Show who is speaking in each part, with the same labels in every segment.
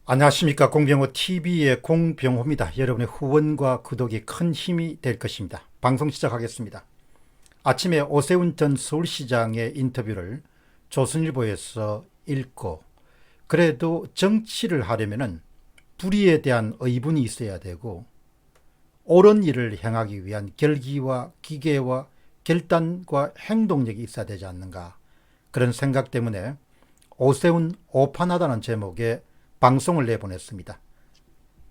Speaker 1: 안녕하십니까. 공병호 TV의 공병호입니다. 여러분의 후원과 구독이 큰 힘이 될 것입니다. 방송 시작하겠습니다. 아침에 오세훈 전 서울시장의 인터뷰를 조선일보에서 읽고, 그래도 정치를 하려면 불의에 대한 의분이 있어야 되고 옳은 일을 행하기 위한 결기와 기계와 결단과 행동력이 있어야 되지 않는가, 그런 생각 때문에 오세훈 오판하다는 제목의 방송을 내보냈습니다.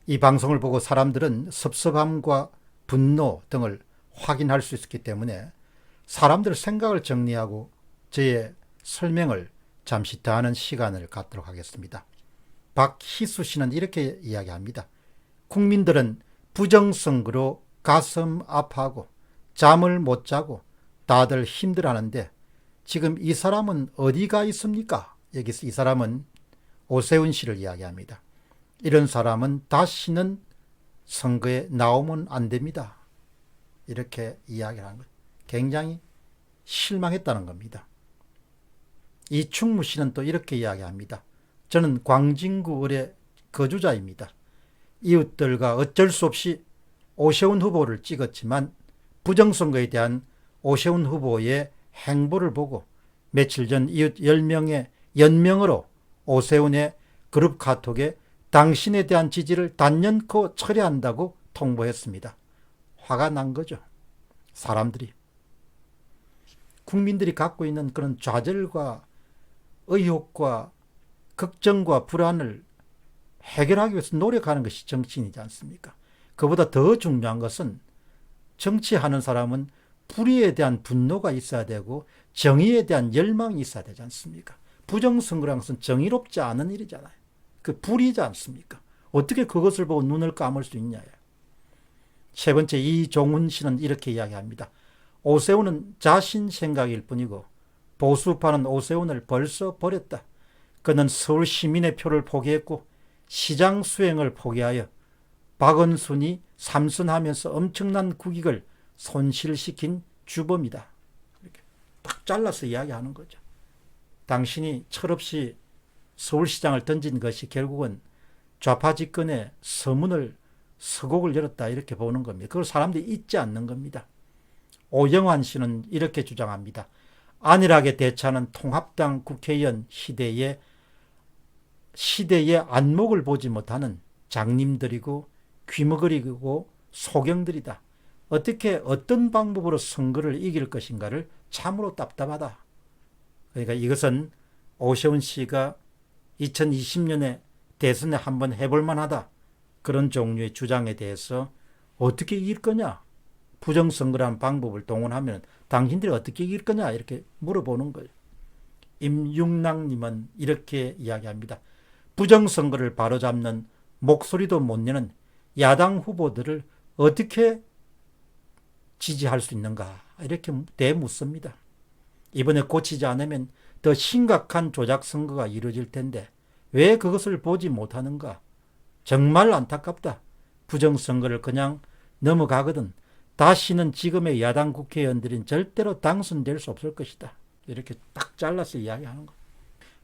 Speaker 1: 이 방송을 보고 사람들은 섭섭함과 분노 등을 확인할 수 있었기 때문에 사람들 생각을 정리하고 저의 설명을 잠시 더하는 시간을 갖도록 하겠습니다. 박희수 씨는 이렇게 이야기합니다. 국민들은 부정선거로 가슴 아파하고 잠을 못 자고 다들 힘들어하는데 지금 이 사람은 어디가 있습니까? 여기서 이 사람은 오세훈 씨를 이야기합니다. 이런 사람은 다시는 선거에 나오면 안 됩니다. 이렇게 이야기를 하는 거예요. 굉장히 실망했다는 겁니다. 이충무 씨는 또 이렇게 이야기합니다. 저는 광진구의 거주자입니다. 이웃들과 어쩔 수 없이 오세훈 후보를 찍었지만 부정선거에 대한 오세훈 후보의 행보를 보고 며칠 전 이웃 10명의 연명으로 오세훈의 그룹 카톡에 당신에 대한 지지를 단연코 철회한다고 통보했습니다. 화가 난 거죠. 사람들이. 국민들이 갖고 있는 그런 좌절과 의혹과 걱정과 불안을 해결하기 위해서 노력하는 것이 정치인이지 않습니까? 그보다 더 중요한 것은 정치하는 사람은 불의에 대한 분노가 있어야 되고 정의에 대한 열망이 있어야 되지 않습니까? 부정선거라는 것은 정의롭지 않은 일이잖아요. 그 불의지 않습니까? 어떻게 그것을 보고 눈을 감을 수 있냐. 세 번째, 이종훈 씨는 이렇게 이야기합니다. 오세훈은 자신 생각일 뿐이고 보수파는 오세훈을 벌써 버렸다. 그는 서울 시민의 표를 포기했고 시장 수행을 포기하여 박원순이 삼선하면서 엄청난 국익을 손실시킨 주범이다. 이렇게 딱 잘라서 이야기하는 거죠. 당신이 철없이 서울시장을 던진 것이 결국은 좌파 집권의 서곡을 열었다, 이렇게 보는 겁니다. 그걸 사람들이 잊지 않는 겁니다. 오영환 씨는 이렇게 주장합니다. 안일하게 대처하는 통합당 국회의원 시대의 안목을 보지 못하는 장님들이고 귀머거리고 소경들이다. 어떻게 어떤 방법으로 선거를 이길 것인가를 참으로 답답하다. 그러니까 이것은 오세훈 씨가 2020년에 대선에 한번 해볼 만하다, 그런 종류의 주장에 대해서 어떻게 이길 거냐, 부정선거라는 방법을 동원하면 당신들이 어떻게 이길 거냐, 이렇게 물어보는 거예요. 임육랑님은 이렇게 이야기합니다. 부정선거를 바로잡는 목소리도 못 내는 야당 후보들을 어떻게 지지할 수 있는가, 이렇게 대묻습니다. 이번에 고치지 않으면 더 심각한 조작선거가 이루어질 텐데 왜 그것을 보지 못하는가. 정말 안타깝다. 부정선거를 그냥 넘어가거든 다시는 지금의 야당 국회의원들은 절대로 당선될 수 없을 것이다. 이렇게 딱 잘라서 이야기하는 거.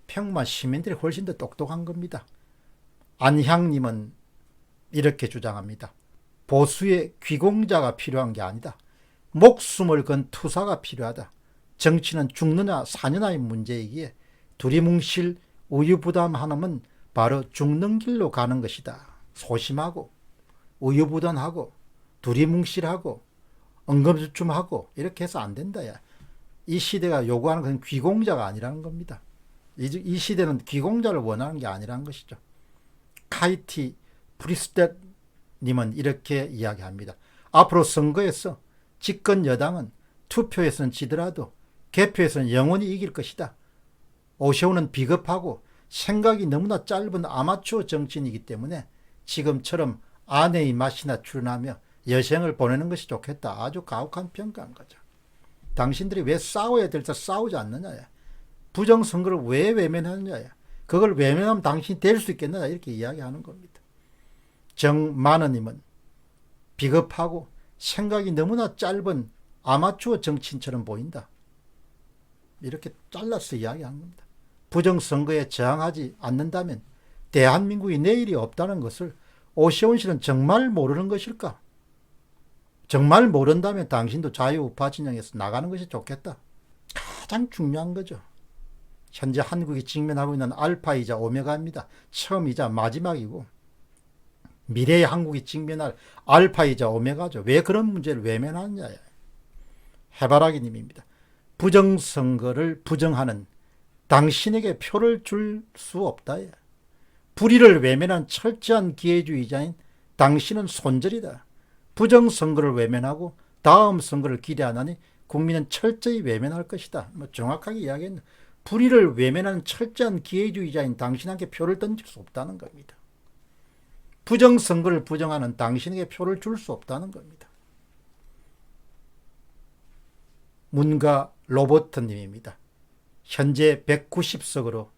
Speaker 1: 평마 시민들이 훨씬 더 똑똑한 겁니다. 안향님은 이렇게 주장합니다. 보수의 귀공자가 필요한 게 아니다. 목숨을 건 투사가 필요하다. 정치는 죽느냐 사느냐의 문제이기에 두리뭉실 우유부단하면 바로 죽는 길로 가는 것이다. 소심하고 우유부단하고 두리뭉실하고 엉금주춤하고 이렇게 해서 안 된다. 이 시대가 요구하는 것은 귀공자가 아니라는 겁니다. 이 시대는 귀공자를 원하는 게 아니라는 것이죠. 카이티 프리스텟 님은 이렇게 이야기합니다. 앞으로 선거에서 집권 여당은 투표에서는 지더라도 개표에서는 영원히 이길 것이다. 오세훈은 비겁하고 생각이 너무나 짧은 아마추어 정치인이기 때문에 지금처럼 아내의 맛이나 출연하며 여생을 보내는 것이 좋겠다. 아주 가혹한 평가한 거죠. 당신들이 왜 싸워야 될 때 싸우지 않느냐. 부정선거를 왜 외면하느냐. 그걸 외면하면 당신이 될 수 있겠느냐. 이렇게 이야기하는 겁니다. 정만원님은 비겁하고 생각이 너무나 짧은 아마추어 정치인처럼 보인다. 이렇게 잘라서 이야기하는 겁니다. 부정선거에 저항하지 않는다면 대한민국이 내일이 없다는 것을 오세훈 씨는 정말 모르는 것일까? 정말 모른다면 당신도 자유우파 진영에서 나가는 것이 좋겠다. 가장 중요한 거죠. 현재 한국이 직면하고 있는 알파이자 오메가입니다. 처음이자 마지막이고 미래의 한국이 직면할 알파이자 오메가죠. 왜 그런 문제를 외면하느냐. 해바라기 님입니다. 부정선거를 부정하는 당신에게 표를 줄 수 없다. 불의를 외면한 철저한 기회주의자인 당신은 손절이다. 부정선거를 외면하고 다음 선거를 기대하나니 국민은 철저히 외면할 것이다. 정확하게 이야기했는데 불의를 외면하는 철저한 기회주의자인 당신에게 표를 던질 수 없다는 겁니다. 부정선거를 부정하는 당신에게 표를 줄 수 없다는 겁니다. 문가 로버트님입니다. 현재 190석으로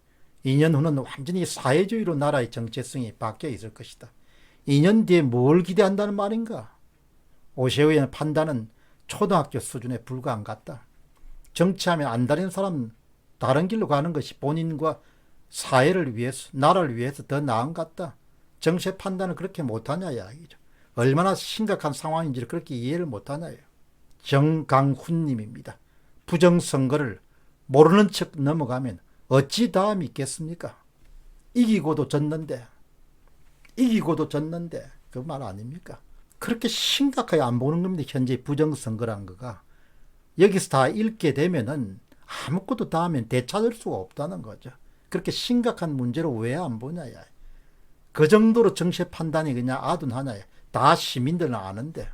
Speaker 1: 2년 후는 완전히 사회주의로 나라의 정체성이 바뀌어 있을 것이다. 2년 뒤에 뭘 기대한다는 말인가? 오세훈의 판단은 초등학교 수준에 불과한 것 같다. 정치하면 안 다른 사람 다른 길로 가는 것이 본인과 사회를 위해서 나라를 위해서 더 나은 것 같다. 정책 판단을 그렇게 못하냐 이야기죠. 얼마나 심각한 상황인지를 그렇게 이해를 못하냐요. 정강훈님입니다. 부정선거를 모르는 척 넘어가면 어찌 다음이 있겠습니까? 이기고도 졌는데 그 말 아닙니까? 그렇게 심각하게 안 보는 겁니다. 현재 부정선거란 거가. 여기서 다 읽게 되면은 아무것도 다음엔 되찾을 수가 없다는 거죠. 그렇게 심각한 문제로 왜 안 보냐야. 그 정도로 정책 판단이 그냥 아둔하냐야. 다 시민들은 아는데.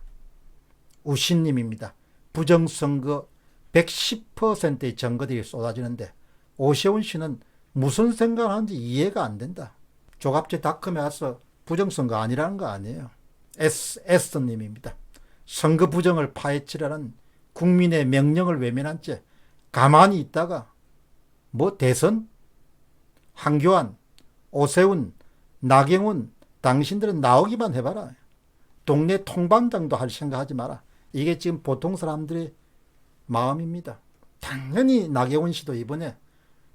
Speaker 1: 우신님입니다. 부정선거 110%의 증거들이 쏟아지는데 오세훈 씨는 무슨 생각을 하는지 이해가 안 된다. 조갑제닷컴에 와서 부정선거 아니라는 거 아니에요. 에스님입니다. 선거 부정을 파헤치라는 국민의 명령을 외면한 채 가만히 있다가 대선? 한교안, 오세훈, 나경원 당신들은 나오기만 해봐라. 동네 통방장도 할 생각하지 마라. 이게 지금 보통 사람들의 마음입니다. 당연히 나경원 씨도 이번에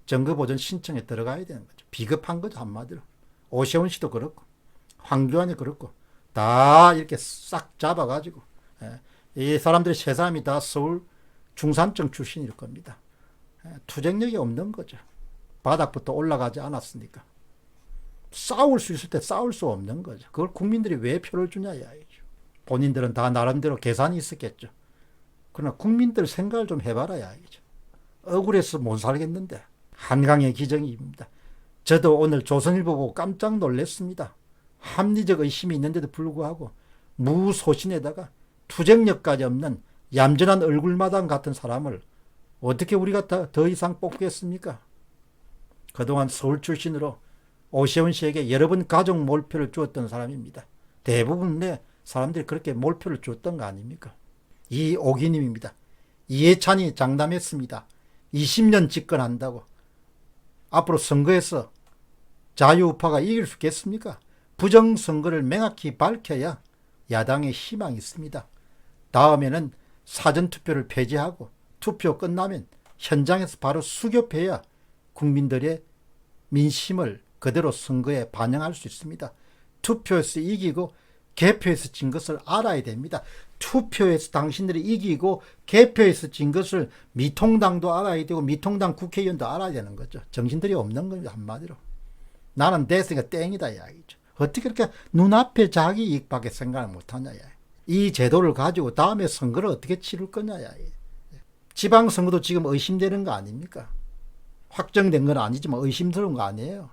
Speaker 1: 정거보전 신청에 들어가야 되는 거죠. 비겁한 거죠, 한마디로. 오세훈 씨도 그렇고 황교안이 그렇고 다 이렇게 싹 잡아가지고 이 사람들이 세 사람이 다 서울 중산층 출신일 겁니다. 투쟁력이 없는 거죠. 바닥부터 올라가지 않았으니까. 싸울 수 있을 때 싸울 수 없는 거죠. 그걸 국민들이 왜 표를 주냐 이야기죠. 본인들은 다 나름대로 계산이 있었겠죠. 그러나 국민들 생각을 좀 해봐라 이야기죠. 억울해서 못 살겠는데. 한강의 기정입니다. 저도 오늘 조선일보 보고 깜짝 놀랐습니다. 합리적 의심이 있는데도 불구하고 무소신에다가 투쟁력까지 없는 얌전한 얼굴마당 같은 사람을 어떻게 우리가 더 이상 뽑겠습니까? 그동안 서울 출신으로 오세훈 씨에게 여러 번 가족 몰표를 주었던 사람입니다. 대부분의 사람들이 그렇게 몰표를 줬던 거 아닙니까? 이오기님입니다. 이해찬이 장담했습니다. 20년 집권한다고. 앞으로 선거에서 자유우파가 이길 수 있겠습니까? 부정선거를 명확히 밝혀야 야당의 희망이 있습니다. 다음에는 사전투표를 폐지하고 투표 끝나면 현장에서 바로 수교해야 국민들의 민심을 그대로 선거에 반영할 수 있습니다. 투표에서 이기고 개표에서 진 것을 알아야 됩니다. 투표에서 당신들이 이기고 개표에서 진 것을 미통당도 알아야 되고 미통당 국회의원도 알아야 되는 거죠. 정신들이 없는 겁니다. 한마디로. 나는 됐으니까 땡이다 이야기죠. 어떻게 그렇게 눈앞에 자기 이익밖에 생각을 못하냐. 이 제도를 가지고 다음에 선거를 어떻게 치를 거냐. 지방선거도 지금 의심되는 거 아닙니까? 확정된 건 아니지만 의심스러운 거 아니에요.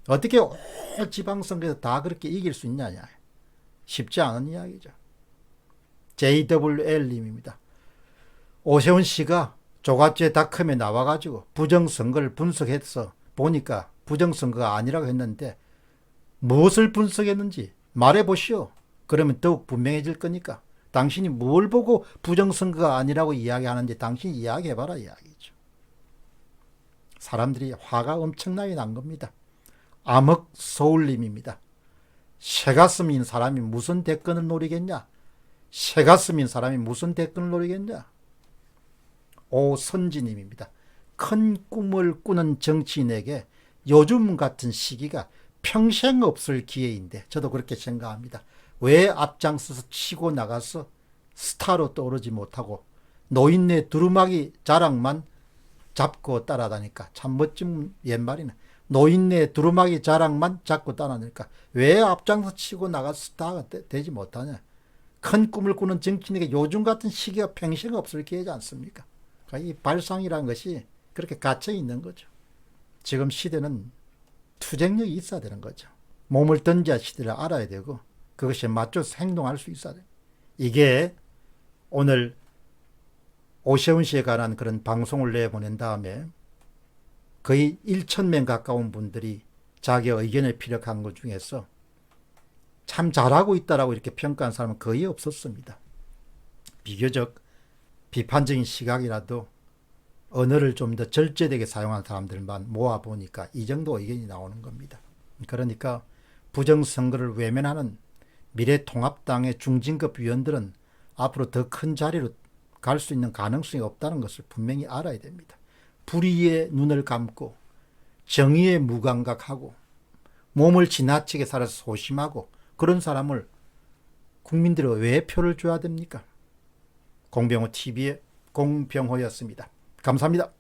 Speaker 1: 어떻게 올 지방선거에서 다 그렇게 이길 수 있냐. 쉽지 않은 이야기죠. JWL님입니다. 오세훈 씨가 조갑제닷컴에 나와가지고 부정선거를 분석해서 보니까 부정선거가 아니라고 했는데 무엇을 분석했는지 말해보시오. 그러면 더욱 분명해질 거니까. 당신이 뭘 보고 부정선거가 아니라고 이야기하는지 당신이 이야기해봐라 이야기죠. 사람들이 화가 엄청나게 난 겁니다. 암흑서울님입니다. 새가슴인 사람이 무슨 대권을 노리겠냐? 새가슴인 사람이 무슨 대권을 노리겠냐? 오선지님입니다. 큰 꿈을 꾸는 정치인에게 요즘 같은 시기가 평생 없을 기회인데 저도 그렇게 생각합니다. 왜 앞장서서 치고 나가서 스타로 떠오르지 못하고 노인네 두루마기 자랑만 잡고 따라다니까. 참 멋진 옛말이네. 노인네 두루마기 자랑만 잡고 따라다니까 왜 앞장서 치고 나가서 스타가 되지 못하냐. 큰 꿈을 꾸는 정치인에게 요즘 같은 시기가 평생 없을 기회지 않습니까? 그러니까 이 발상이라는 것이 그렇게 갇혀 있는 거죠. 지금 시대는 투쟁력이 있어야 되는 거죠. 몸을 던져야 시대를 알아야 되고 그것에 맞춰서 행동할 수 있어야 돼요. 이게 오늘 오세훈 씨에 관한 그런 방송을 내보낸 다음에 거의 1,000명 가까운 분들이 자기 의견을 피력한 것 중에서 참 잘하고 있다라고 이렇게 평가한 사람은 거의 없었습니다. 비교적 비판적인 시각이라도 언어를 좀 더 절제되게 사용한 사람들만 모아보니까 이 정도 의견이 나오는 겁니다. 그러니까 부정선거를 외면하는 미래통합당의 중진급 위원들은 앞으로 더 큰 자리로 갈 수 있는 가능성이 없다는 것을 분명히 알아야 됩니다. 불의에 눈을 감고 정의에 무감각하고 몸을 지나치게 살아서 소심하고 그런 사람을 국민들이 왜 표를 줘야 됩니까? 공병호 TV의 공병호였습니다. 감사합니다.